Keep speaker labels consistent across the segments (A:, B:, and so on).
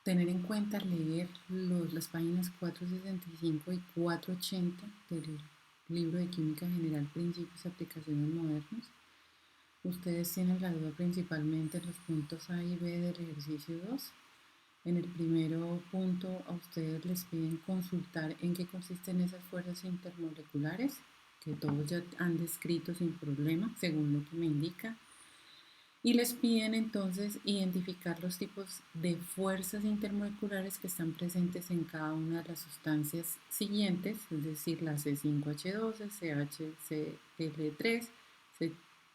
A: tener en cuenta leer las páginas 465 y 480 del libro de Química General, Principios y Aplicaciones Modernos. Ustedes tienen la duda principalmente en los puntos A y B del ejercicio 2. En el primero punto a ustedes les piden consultar en qué consisten esas fuerzas intermoleculares, que todos ya han descrito sin problema, según lo que me indica. Y les piden entonces identificar los tipos de fuerzas intermoleculares que están presentes en cada una de las sustancias siguientes, es decir, la C5H12, CHCl3,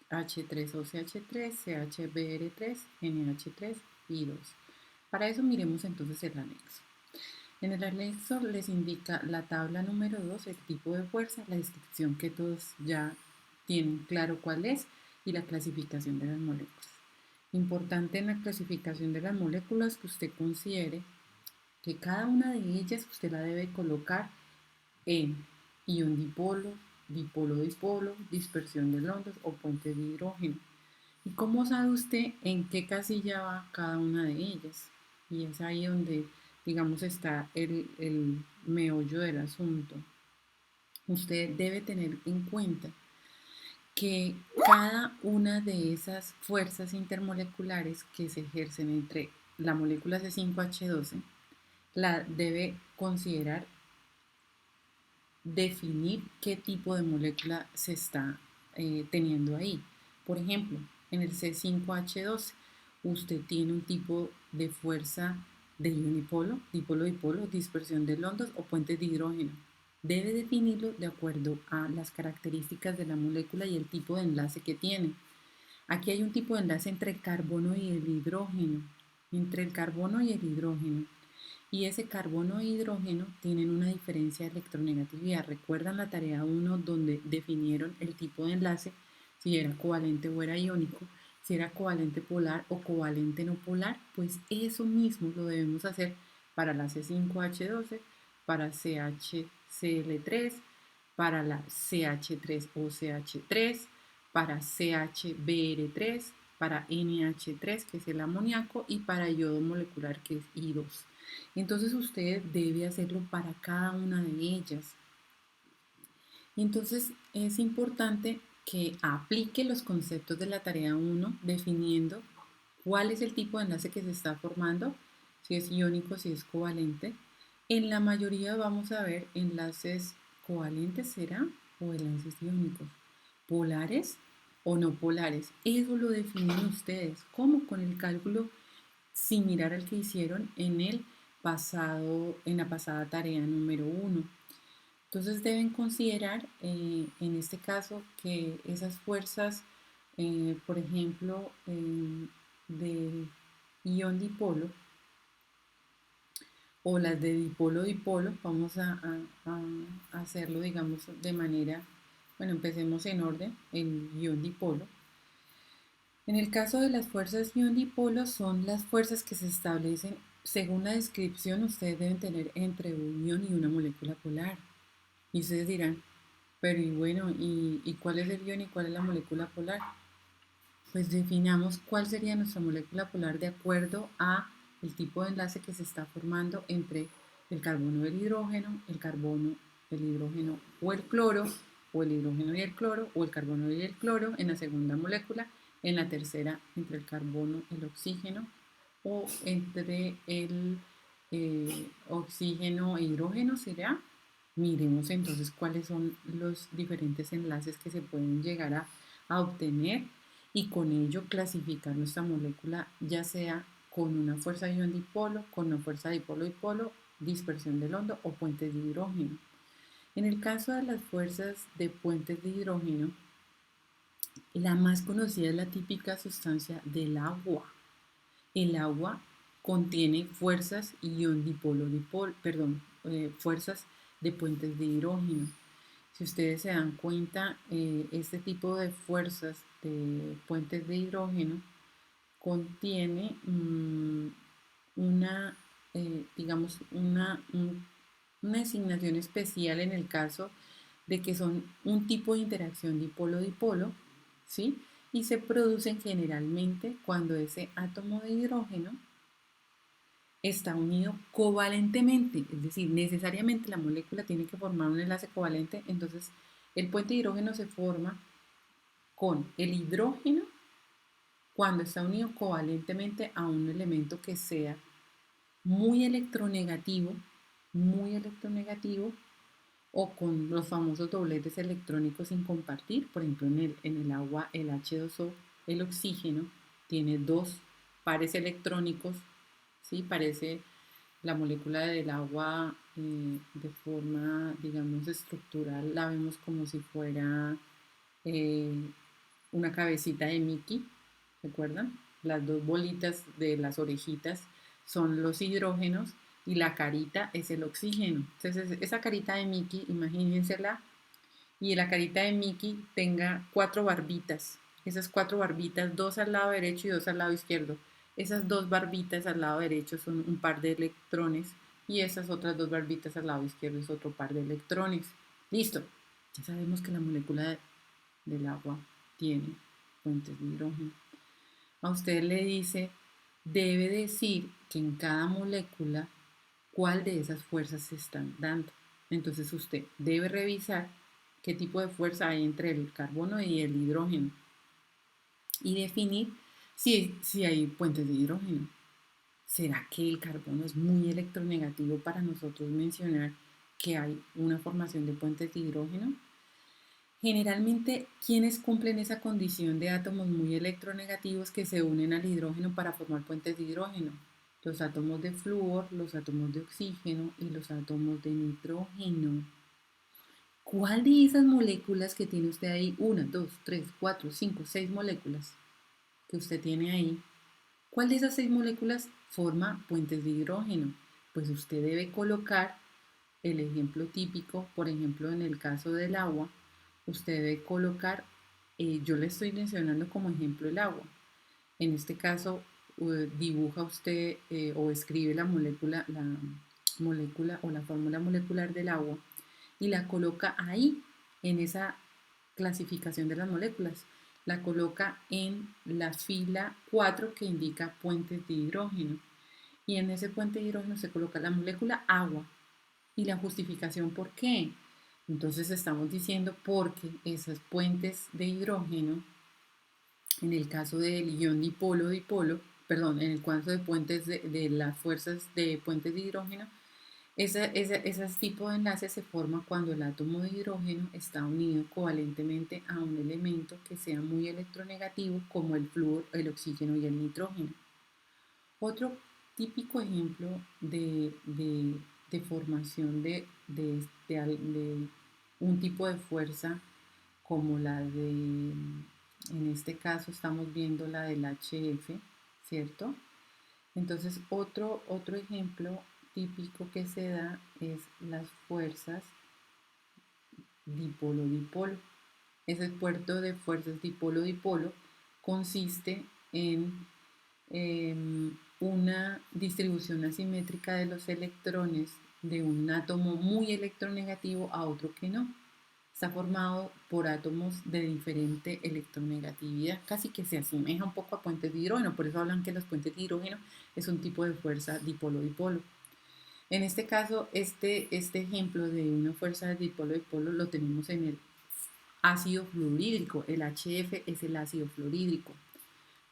A: CH3OCH3, CHBr3, NH3 y 2. Para eso miremos entonces el anexo. En el anexo les indica la tabla número 2, el tipo de fuerza, la descripción que todos ya tienen claro cuál es y la clasificación de las moléculas. Importante en la clasificación de las moléculas que usted considere que cada una de ellas usted la debe colocar en ion dipolo, dipolo-dipolo, dispersión de ondas o puentes de hidrógeno. ¿Y cómo sabe usted en qué casilla va cada una de ellas? Y es ahí donde, digamos, está el meollo del asunto. Usted debe tener en cuenta que cada una de esas fuerzas intermoleculares que se ejercen entre la molécula C5H12 la debe considerar definir qué tipo de molécula se está teniendo ahí. Por ejemplo, en el C5H12 usted tiene un tipo de fuerza de unipolo, dipolo-dipolo, dispersión de londos o puentes de hidrógeno. Debe definirlo de acuerdo a las características de la molécula y el tipo de enlace que tiene. Aquí hay un tipo de enlace entre el carbono y el hidrógeno, entre el carbono y el hidrógeno. Y ese carbono e hidrógeno tienen una diferencia de electronegatividad. ¿Recuerdan la tarea 1 donde definieron el tipo de enlace, si era covalente o era iónico, si era covalente polar o covalente no polar? Pues eso mismo lo debemos hacer para la C5H12, para CHCl3, para la CH3OCH3, para CHBr3, para NH3, que es el amoníaco, y para yodo molecular, que es I2. Entonces usted debe hacerlo para cada una de ellas. Entonces es importante que aplique los conceptos de la tarea 1 definiendo cuál es el tipo de enlace que se está formando, si es iónico, si es covalente. En la mayoría vamos a ver enlaces covalentes, ¿será? O enlaces iónicos. Polares o no polares. Eso lo definen ustedes. ¿Cómo? Con el cálculo similar al que hicieron en la pasada tarea número 1. Entonces deben considerar en este caso que esas fuerzas, por ejemplo, de ion dipolo o las de dipolo-dipolo, vamos a hacerlo, digamos, de manera, bueno, empecemos en orden, el ion dipolo. En el caso de las fuerzas ion dipolo son las fuerzas que se establecen, según la descripción, ustedes deben tener entre un ion y una molécula polar. Y ustedes dirán, pero y bueno, ¿y cuál es el ion y cuál es la molécula polar? Pues definamos cuál sería nuestra molécula polar de acuerdo a el tipo de enlace que se está formando entre el carbono y el hidrógeno, el carbono, el hidrógeno o el cloro, o el hidrógeno y el cloro, o el carbono y el cloro en la segunda molécula, en la tercera entre el carbono y el oxígeno, o entre el oxígeno e hidrógeno, ¿será? Miremos entonces cuáles son los diferentes enlaces que se pueden llegar a obtener y con ello clasificar nuestra molécula, ya sea con una fuerza ion dipolo, con una fuerza dipolo-dipolo, dispersión del hondo o puentes de hidrógeno. En el caso de las fuerzas de puentes de hidrógeno, la más conocida es la típica sustancia del agua. El agua contiene fuerzas ion dipolo-dipolo, perdón, fuerzas de puentes de hidrógeno. Si ustedes se dan cuenta, este tipo de fuerzas de puentes de hidrógeno contiene una, digamos, una designación especial en el caso de que son un tipo de interacción dipolo-dipolo, ¿sí? Y se producen generalmente cuando ese átomo de hidrógeno está unido covalentemente, es decir, necesariamente la molécula tiene que formar un enlace covalente, entonces el puente de hidrógeno se forma con el hidrógeno cuando está unido covalentemente a un elemento que sea muy electronegativo, o con los famosos dobletes electrónicos sin compartir. Por ejemplo, en el agua, el H2O, el oxígeno, tiene dos pares electrónicos, ¿sí? Parece la molécula del agua de forma, digamos, estructural, la vemos como si fuera eh, una cabecita de Mickey, ¿recuerdan? Las dos bolitas de las orejitas son los hidrógenos y la carita es el oxígeno. Entonces, esa carita de Mickey, imagínensela, y la carita de Mickey tenga cuatro barbitas. Esas cuatro barbitas, dos al lado derecho y dos al lado izquierdo. Esas dos barbitas al lado derecho son un par de electrones y esas otras dos barbitas al lado izquierdo es otro par de electrones. Listo. Ya sabemos que la molécula del agua tiene fuentes de hidrógeno. A usted le dice, debe decir que en cada molécula cuál de esas fuerzas se están dando. Entonces usted debe revisar qué tipo de fuerza hay entre el carbono y el hidrógeno y definir si hay puentes de hidrógeno. ¿Será que el carbono es muy electronegativo para nosotros mencionar que hay una formación de puentes de hidrógeno? Generalmente, ¿quiénes cumplen esa condición de átomos muy electronegativos que se unen al hidrógeno para formar puentes de hidrógeno? Los átomos de flúor, los átomos de oxígeno y los átomos de nitrógeno. ¿Cuál de esas moléculas que tiene usted ahí, una, dos, tres, cuatro, cinco, seis moléculas que usted tiene ahí, cuál de esas seis moléculas forma puentes de hidrógeno? Pues usted debe colocar el ejemplo típico, por ejemplo, en el caso del agua, usted debe colocar, yo le estoy mencionando como ejemplo el agua. En este caso, dibuja usted o escribe la molécula o la fórmula molecular del agua y la coloca ahí, en esa clasificación de las moléculas. La coloca en la fila 4 que indica puentes de hidrógeno. Y en ese puente de hidrógeno se coloca la molécula agua. Y la justificación, ¿por qué? Entonces estamos diciendo porque esos puentes de hidrógeno, en el caso del ion dipolo-dipolo, perdón, en el caso de puentes de las fuerzas de puentes de hidrógeno, ese tipo de enlace se forma cuando el átomo de hidrógeno está unido covalentemente a un elemento que sea muy electronegativo, como el flúor, el oxígeno y el nitrógeno. Otro típico ejemplo de formación de un tipo de fuerza como la en este caso estamos viendo la del HF, ¿cierto? Entonces otro ejemplo típico que se da es las fuerzas dipolo-dipolo. Ese puerto de fuerzas dipolo-dipolo consiste en una distribución asimétrica de los electrones de un átomo muy electronegativo a otro que no. Está formado por átomos de diferente electronegatividad, casi que se asemeja un poco a puentes de hidrógeno, por eso hablan que los puentes de hidrógeno es un tipo de fuerza dipolo-dipolo. En este caso, este ejemplo de una fuerza de dipolo-dipolo lo tenemos en el ácido fluorhídrico. El HF es el ácido fluorhídrico.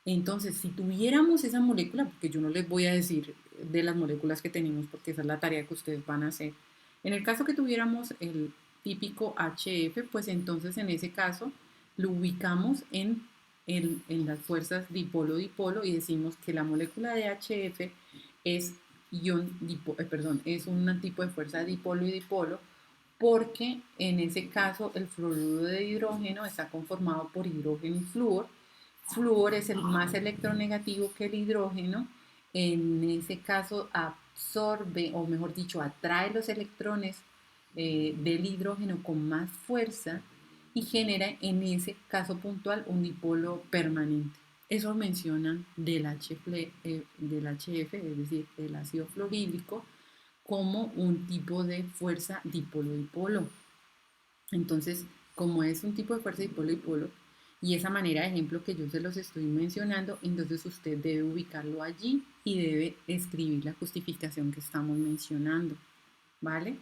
A: Entonces, si tuviéramos esa molécula, porque yo no les voy a decir de las moléculas que tenemos, porque esa es la tarea que ustedes van a hacer. En el caso que tuviéramos el típico HF, pues entonces en ese caso lo ubicamos en las fuerzas dipolo-dipolo y decimos que la molécula de HF es es un tipo de fuerza dipolo y dipolo, porque en ese caso el fluoruro de hidrógeno está conformado por hidrógeno y flúor. Flúor es el más electronegativo que el hidrógeno. En ese caso absorbe, o mejor dicho, atrae los electrones del hidrógeno con más fuerza y genera en ese caso puntual un dipolo permanente. Eso mencionan del HF, es decir, del ácido fluorhídrico, como un tipo de fuerza dipolo-dipolo. Entonces, como es un tipo de fuerza dipolo-dipolo, y esa manera de ejemplo que yo se los estoy mencionando, entonces usted debe ubicarlo allí. y debe escribir la justificación que estamos mencionando, ¿vale?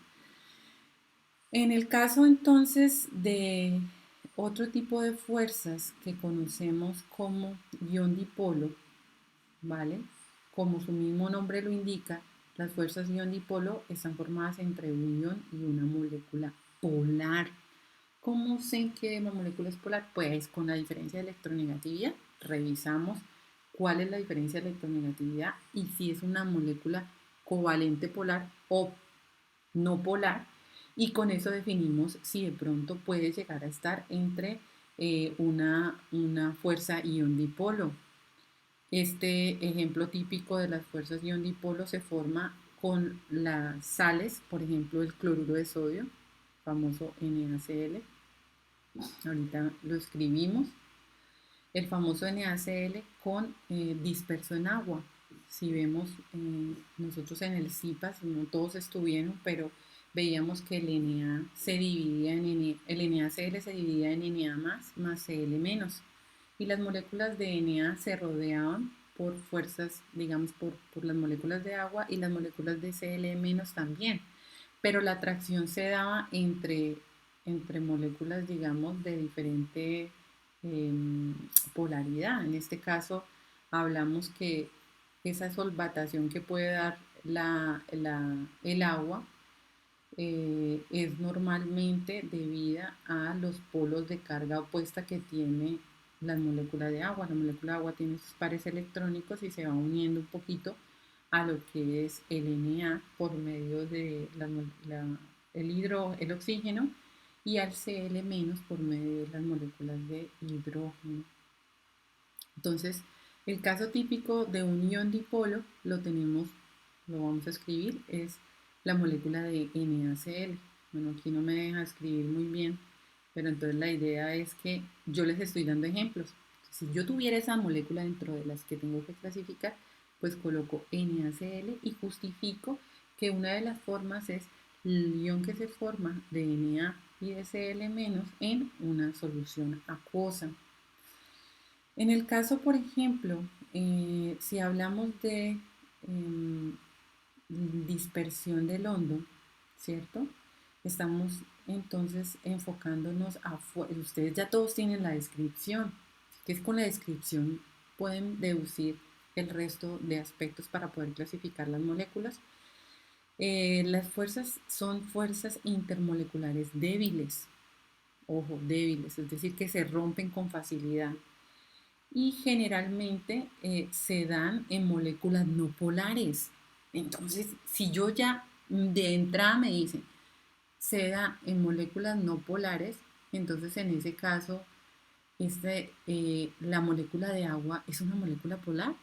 A: En el caso entonces de otro tipo de fuerzas que conocemos como ion dipolo, ¿vale? Como su mismo nombre lo indica, las fuerzas ion dipolo están formadas entre un ion y una molécula polar. ¿Cómo sé que la molécula es polar? Pues con la diferencia de electronegatividad. Revisamos cuál es la diferencia de electronegatividad y si es una molécula covalente polar o no polar. Y con eso definimos si de pronto puede llegar a estar entre una fuerza ion dipolo. Este ejemplo típico de las fuerzas ion dipolo se forma con las sales, por ejemplo el cloruro de sodio, famoso NaCl. Ahorita lo escribimos. El famoso NaCl con disperso en agua. Si vemos nosotros en el CIPAS, no todos estuvieron, pero veíamos que el Na se dividía en el NaCl se dividía en Na más Cl menos. Y las moléculas de Na se rodeaban por fuerzas, digamos, por las moléculas de agua y las moléculas de Cl menos también. Pero la atracción se daba entre moléculas, digamos, de diferente polaridad. En este caso, hablamos que esa solvatación que puede dar el agua es normalmente debida a los polos de carga opuesta que tiene las moléculas de agua. La molécula de agua tiene sus pares electrónicos y se va uniendo un poquito a lo que es el Na por medio de el oxígeno y al Cl- por medio de las moléculas de hidrógeno. Entonces, el caso típico de un ion dipolo lo vamos a escribir, es la molécula de NaCl. Bueno, aquí no me deja escribir muy bien, pero entonces la idea es que yo les estoy dando ejemplos. Si yo tuviera esa molécula dentro de las que tengo que clasificar, pues coloco NaCl y justifico que una de las formas es el ion que se forma de Na y de Cl- en una solución acuosa. En el caso, por ejemplo, si hablamos de em, dispersión del hondo, ¿cierto? Estamos entonces enfocándonos a... Ustedes ya todos tienen la descripción, que es con la descripción pueden deducir el resto de aspectos para poder clasificar las moléculas. Las fuerzas son fuerzas intermoleculares débiles, ojo, débiles, es decir, que se rompen con facilidad y generalmente se dan en moléculas no polares. Entonces, si yo ya de entrada me dicen se da en moléculas no polares, entonces en ese caso la molécula de agua es una molécula polar.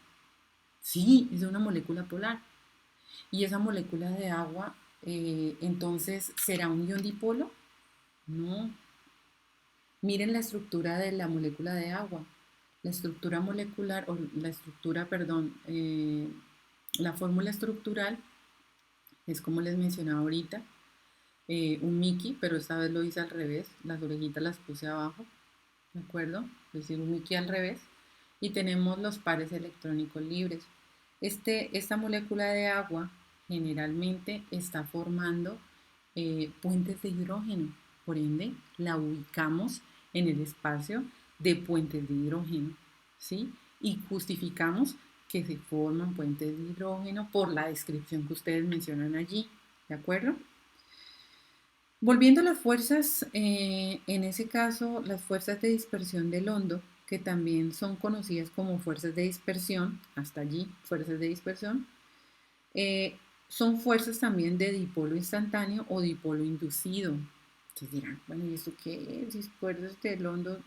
A: Sí, es una molécula polar. Y esa molécula de agua, entonces, ¿será un ion dipolo? No. Miren la estructura de la molécula de agua. La estructura molecular, o la estructura, perdón, la fórmula estructural es como les mencionaba ahorita, un Mickey, pero esta vez lo hice al revés, las orejitas las puse abajo, ¿de acuerdo? Es decir, un Mickey al revés. Y tenemos los pares electrónicos libres. Esta molécula de agua generalmente está formando puentes de hidrógeno, por ende la ubicamos en el espacio de puentes de hidrógeno, ¿sí? Y justificamos que se forman puentes de hidrógeno por la descripción que ustedes mencionan allí, ¿de acuerdo? Volviendo a las fuerzas, en ese caso, las fuerzas de dispersión del hondo, que también son conocidas como fuerzas de dispersión, hasta allí, fuerzas de dispersión, eh, son fuerzas también de dipolo instantáneo o dipolo inducido. Entonces dirán, bueno, ¿y esto qué es? Si fuerzas del hondo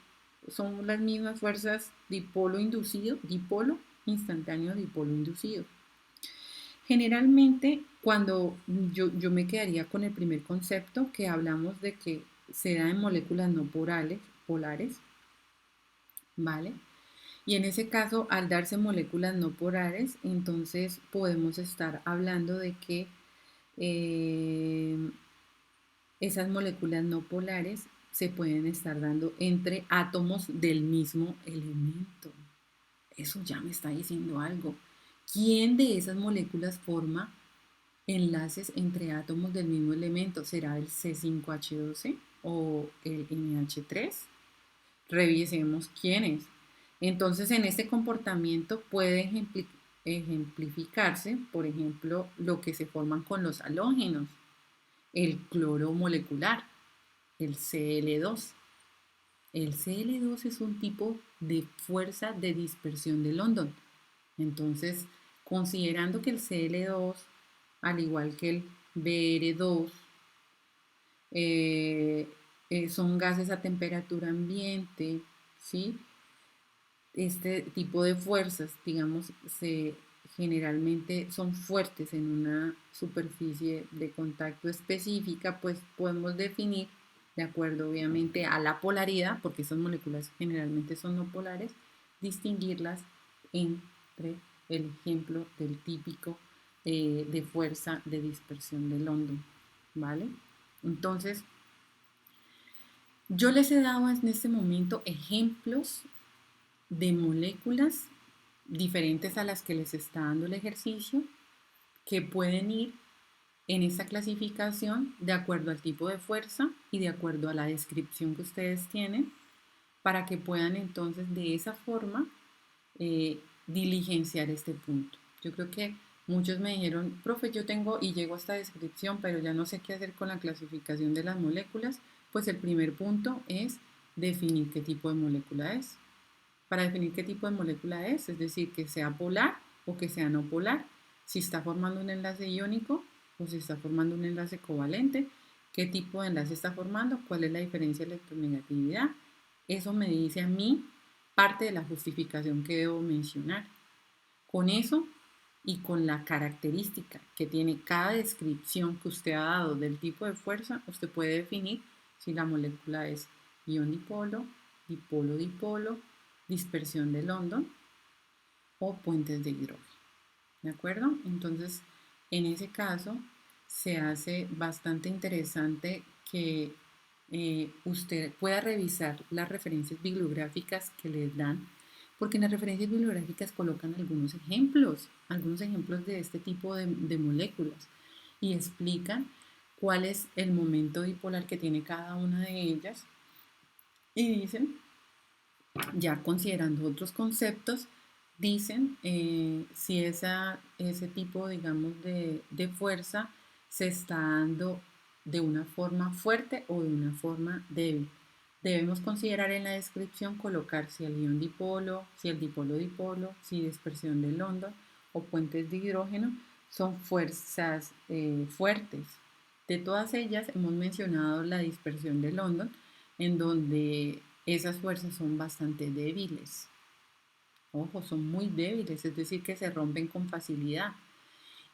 A: son las mismas fuerzas dipolo inducido, dipolo instantáneo, dipolo inducido. Generalmente, cuando yo me quedaría con el primer concepto que hablamos de que se da en moléculas no polares, ¿vale? Y en ese caso, al darse moléculas no polares, entonces podemos estar hablando de que eh, esas moléculas no polares se pueden estar dando entre átomos del mismo elemento. Eso ya me está diciendo algo. ¿Quién de esas moléculas forma enlaces entre átomos del mismo elemento? ¿Será el C5H12 o el NH3? Revisemos quiénes. Entonces, en este comportamiento puede ejemplificarse, por ejemplo, lo que se forman con los halógenos, el cloro molecular, el Cl2. El Cl2 es un tipo de fuerza de dispersión de London. Entonces, considerando que el Cl2, al igual que el Br2, eh, son gases a temperatura ambiente, ¿sí? Este tipo de fuerzas, digamos, generalmente son fuertes en una superficie de contacto específica, pues podemos definir, de acuerdo obviamente a la polaridad, porque esas moléculas generalmente son no polares, distinguirlas entre el ejemplo del típico de fuerza de dispersión de London, ¿vale? Entonces, yo les he dado en este momento ejemplos de moléculas diferentes a las que les está dando el ejercicio, que pueden ir en esta clasificación de acuerdo al tipo de fuerza y de acuerdo a la descripción que ustedes tienen, para que puedan entonces de esa forma diligenciar este punto. Yo creo que muchos me dijeron, profe, yo tengo y llego a esta descripción, pero ya no sé qué hacer con la clasificación de las moléculas. Pues el primer punto es definir qué tipo de molécula es. Para definir qué tipo de molécula es decir, que sea polar o que sea no polar, si está formando un enlace iónico o si está formando un enlace covalente, qué tipo de enlace está formando, cuál es la diferencia de electronegatividad. Eso me dice a mí parte de la justificación que debo mencionar. Con eso y con la característica que tiene cada descripción que usted ha dado del tipo de fuerza, usted puede definir si la molécula es ion-dipolo, dipolo-dipolo, dispersión de London o puentes de hidrógeno. ¿De acuerdo? Entonces, en ese caso, se hace bastante interesante que usted pueda revisar las referencias bibliográficas que les dan, porque en las referencias bibliográficas colocan algunos ejemplos de este tipo de moléculas y explican cuál es el momento dipolar que tiene cada una de ellas y dicen, ya considerando otros conceptos, dicen si ese tipo, digamos, de fuerza se está dando de una forma fuerte o de una forma débil. Debemos considerar en la descripción colocar si el ion dipolo, si el dipolo-dipolo, si dispersión de London o puentes de hidrógeno son fuerzas fuertes. De todas ellas hemos mencionado la dispersión de London, en donde esas fuerzas son bastante débiles. Ojo, son muy débiles, es decir, que se rompen con facilidad.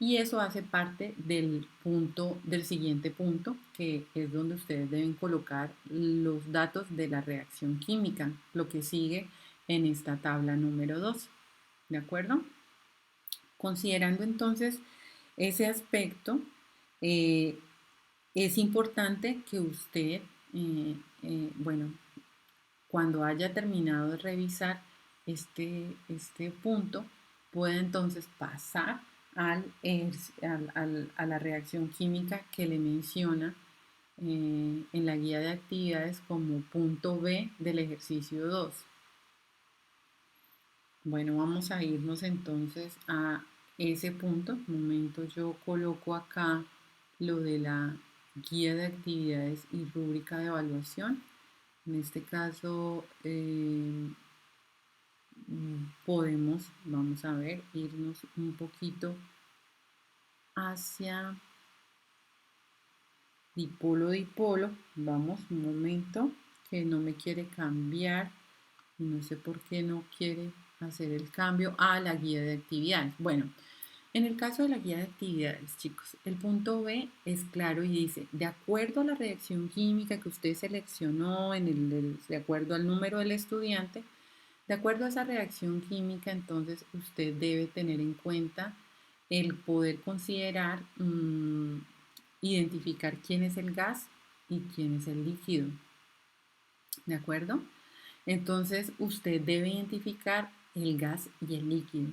A: Y eso hace parte del punto, del siguiente punto, que es donde ustedes deben colocar los datos de la reacción química, lo que sigue en esta tabla número 2. ¿De acuerdo? Considerando entonces ese aspecto, eh, es importante que usted, bueno, cuando haya terminado de revisar este punto, pueda entonces pasar a la reacción química que le menciona en la guía de actividades como punto B del ejercicio 2. Bueno, vamos a irnos entonces a ese punto. Un momento, yo coloco acá lo de la guía de actividades y rúbrica de evaluación. En este caso, podemos, vamos a ver, irnos un poquito hacia dipolo-dipolo. Vamos, un momento, que no me quiere cambiar. No sé por qué no quiere hacer el cambio a la guía de actividades. Bueno, en el caso de la guía de actividades, chicos, el punto B es claro y dice, de acuerdo a la reacción química que usted seleccionó, de acuerdo al número del estudiante, de acuerdo a esa reacción química, entonces usted debe tener en cuenta el poder considerar, identificar quién es el gas y quién es el líquido. ¿De acuerdo? Entonces usted debe identificar el gas y el líquido.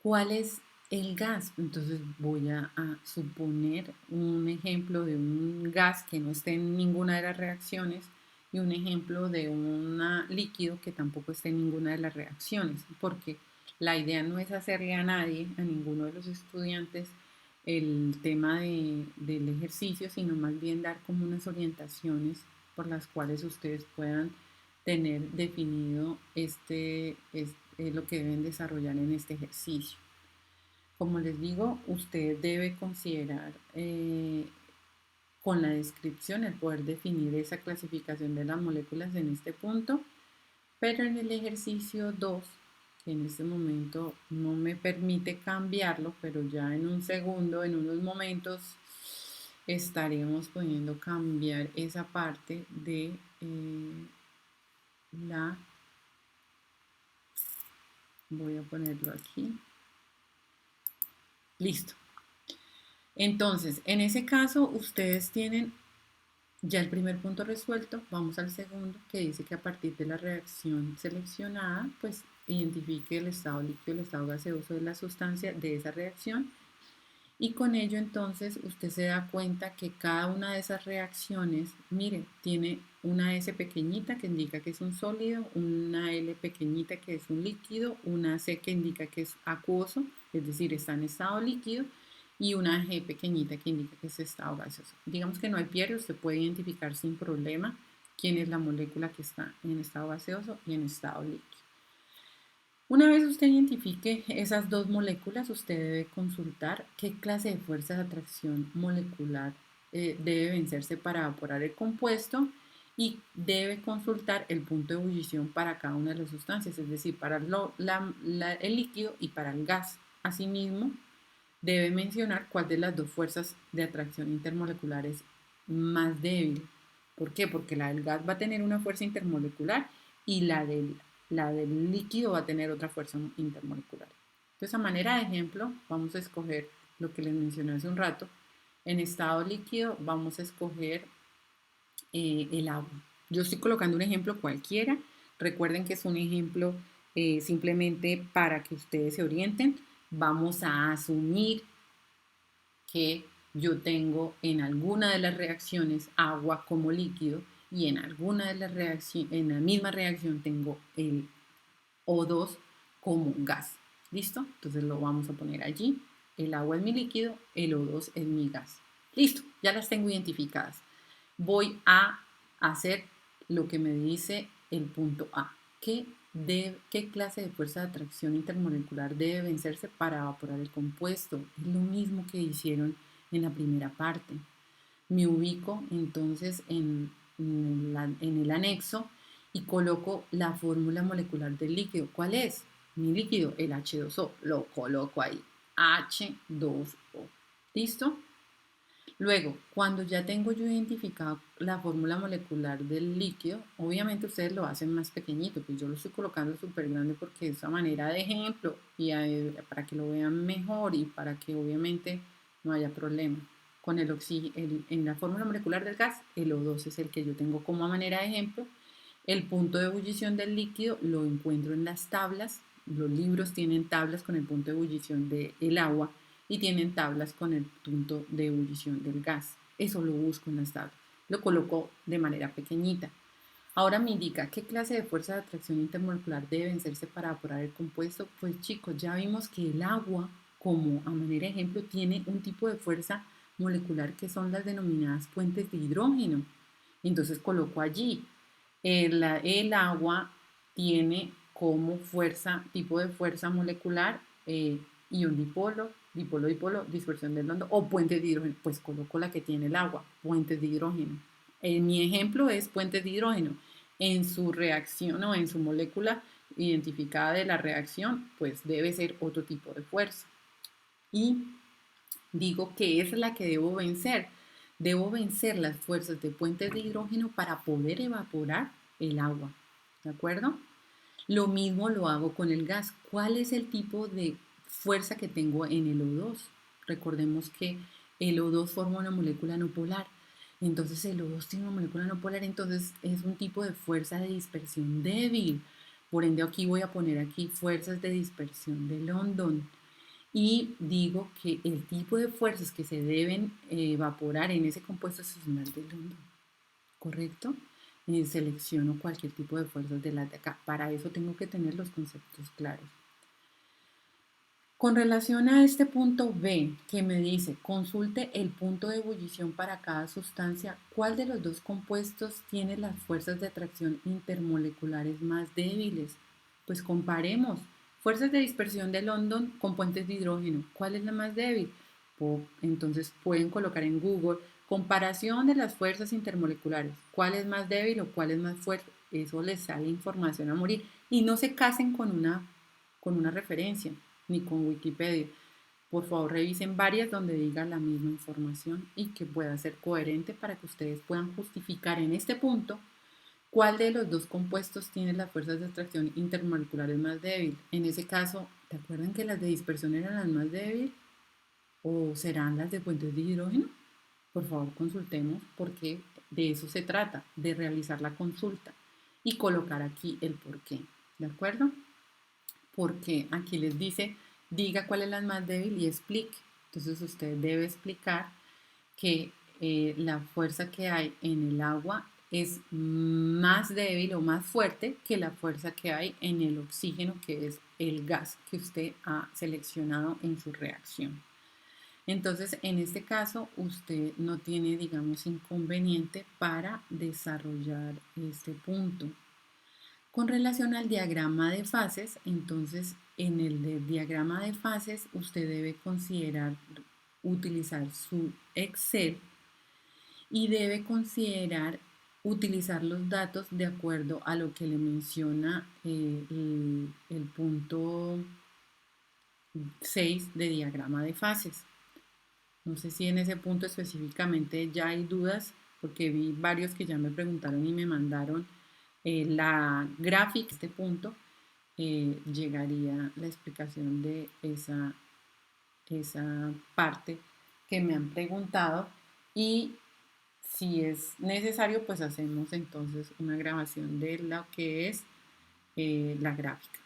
A: ¿Cuál es el gas? Entonces voy a suponer un ejemplo de un gas que no esté en ninguna de las reacciones y un ejemplo de un líquido que tampoco esté en ninguna de las reacciones, porque la idea no es hacerle a nadie, a ninguno de los estudiantes, el tema del ejercicio, sino más bien dar como unas orientaciones por las cuales ustedes puedan tener definido lo que deben desarrollar en este ejercicio. Como les digo, usted debe considerar con la descripción el poder definir esa clasificación de las moléculas en este punto, pero en el ejercicio 2, que en este momento no me permite cambiarlo, pero ya en un segundo, en unos momentos, estaremos pudiendo cambiar esa parte de la, voy a ponerlo aquí, listo. Entonces, en ese caso, ustedes tienen ya el primer punto resuelto. Vamos al segundo, que dice que a partir de la reacción seleccionada, pues identifique el estado líquido, el estado gaseoso de la sustancia de esa reacción. Y con ello entonces usted se da cuenta que cada una de esas reacciones, mire, tiene una S pequeñita que indica que es un sólido, una L pequeñita que es un líquido, una C que indica que es acuoso, es decir, está en estado líquido, y una G pequeñita que indica que es estado gaseoso. Digamos que no hay pierde, usted puede identificar sin problema quién es la molécula que está en estado gaseoso y en estado líquido. Una vez usted identifique esas dos moléculas, usted debe consultar qué clase de fuerza de atracción molecular debe vencerse para evaporar el compuesto y debe consultar el punto de ebullición para cada una de las sustancias, es decir, para el líquido y para el gas. Asimismo, debe mencionar cuál de las dos fuerzas de atracción intermolecular es más débil. ¿Por qué? Porque la del gas va a tener una fuerza intermolecular y la del líquido va a tener otra fuerza intermolecular. Entonces, a manera de ejemplo, vamos a escoger lo que les mencioné hace un rato. En estado líquido vamos a escoger el agua. Yo estoy colocando un ejemplo cualquiera. Recuerden que es un ejemplo simplemente para que ustedes se orienten. Vamos a asumir que yo tengo en alguna de las reacciones agua como líquido y en alguna de las reacciones, en la misma reacción tengo el O2 como gas. ¿Listo? Entonces lo vamos a poner allí. El agua es mi líquido, el O2 es mi gas. Listo, ya las tengo identificadas. Voy a hacer lo que me dice el punto A. ¿Qué clase de fuerza de atracción intermolecular debe vencerse para evaporar el compuesto? Es lo mismo que hicieron en la primera parte. Me ubico entonces en el anexo y coloco la fórmula molecular del líquido. ¿Cuál es? Mi líquido, el H2O. Lo coloco ahí. H2O. ¿Listo? Luego, cuando ya tengo yo identificado la fórmula molecular del líquido, obviamente ustedes lo hacen más pequeñito, pues yo lo estoy colocando súper grande porque es a manera de ejemplo y para que lo vean mejor y para que obviamente no haya problema. Con el oxígeno, en la fórmula molecular del gas, el O2 es el que yo tengo como a manera de ejemplo. El punto de ebullición del líquido lo encuentro en las tablas. Los libros tienen tablas con el punto de ebullición del agua y tienen tablas con el punto de ebullición del gas. Eso lo busco en las tablas. Lo coloco de manera pequeñita. Ahora me indica qué clase de fuerza de atracción intermolecular debe vencerse para evaporar el compuesto. Pues chicos, ya vimos que el agua, como a manera de ejemplo, tiene un tipo de fuerza molecular que son las denominadas puentes de hidrógeno. Entonces coloco allí. El agua tiene como fuerza, tipo de fuerza molecular, ion dipolo, dipolo, dipolo, dispersión del hondo o puentes de hidrógeno. Pues coloco la que tiene el agua, puentes de hidrógeno. Mi ejemplo es puentes de hidrógeno. En su reacción o en su molécula identificada de la reacción, pues debe ser otro tipo de fuerza. Y digo que es la que debo vencer. Debo vencer las fuerzas de puentes de hidrógeno para poder evaporar el agua. ¿De acuerdo? Lo mismo lo hago con el gas. ¿Cuál es el tipo de fuerza que tengo en el O2? Recordemos que el O2 forma una molécula no polar. Entonces el O2 tiene una molécula no polar, entonces es un tipo de fuerza de dispersión débil. Por ende aquí voy a poner aquí fuerzas de dispersión de London. y digo que el tipo de fuerzas que se deben evaporar en ese compuesto sesional del London, ¿correcto? Selecciono cualquier tipo de fuerzas de las de acá. Para eso tengo que tener los conceptos claros. Con relación a este punto B, que me dice, consulte el punto de ebullición para cada sustancia, ¿cuál de los dos compuestos tiene las fuerzas de atracción intermoleculares más débiles? Pues comparemos. Fuerzas de dispersión de London con puentes de hidrógeno. ¿Cuál es la más débil? Entonces pueden colocar en Google comparación de las fuerzas intermoleculares. ¿Cuál es más débil o cuál es más fuerte? Eso les sale información a morir. Y no se casen con una referencia ni con Wikipedia. Por favor, revisen varias donde diga la misma información y que pueda ser coherente para que ustedes puedan justificar en este punto cuál de los dos compuestos tiene las fuerzas de atracción intermoleculares más débil. En ese caso, ¿te acuerdan que las de dispersión eran las más débiles? ¿O serán las de puentes de hidrógeno? Por favor, consultemos porque de eso se trata, de realizar la consulta y colocar aquí el por qué. ¿De acuerdo? Porque aquí les dice, diga cuál es la más débil y explique. Entonces usted debe explicar que la fuerza que hay en el agua es más débil o más fuerte que la fuerza que hay en el oxígeno, que es el gas que usted ha seleccionado en su reacción. Entonces, en este caso, usted no tiene, digamos, inconveniente para desarrollar este punto. Con relación al diagrama de fases, entonces en el diagrama de fases usted debe considerar utilizar su Excel y debe considerar utilizar los datos de acuerdo a lo que le menciona el punto 6 de diagrama de fases. No sé si en ese punto específicamente ya hay dudas, porque vi varios que ya me preguntaron y me mandaron la gráfica. Este punto llegaría la explicación de esa parte que me han preguntado y si es necesario, pues hacemos entonces una grabación de lo que es la gráfica.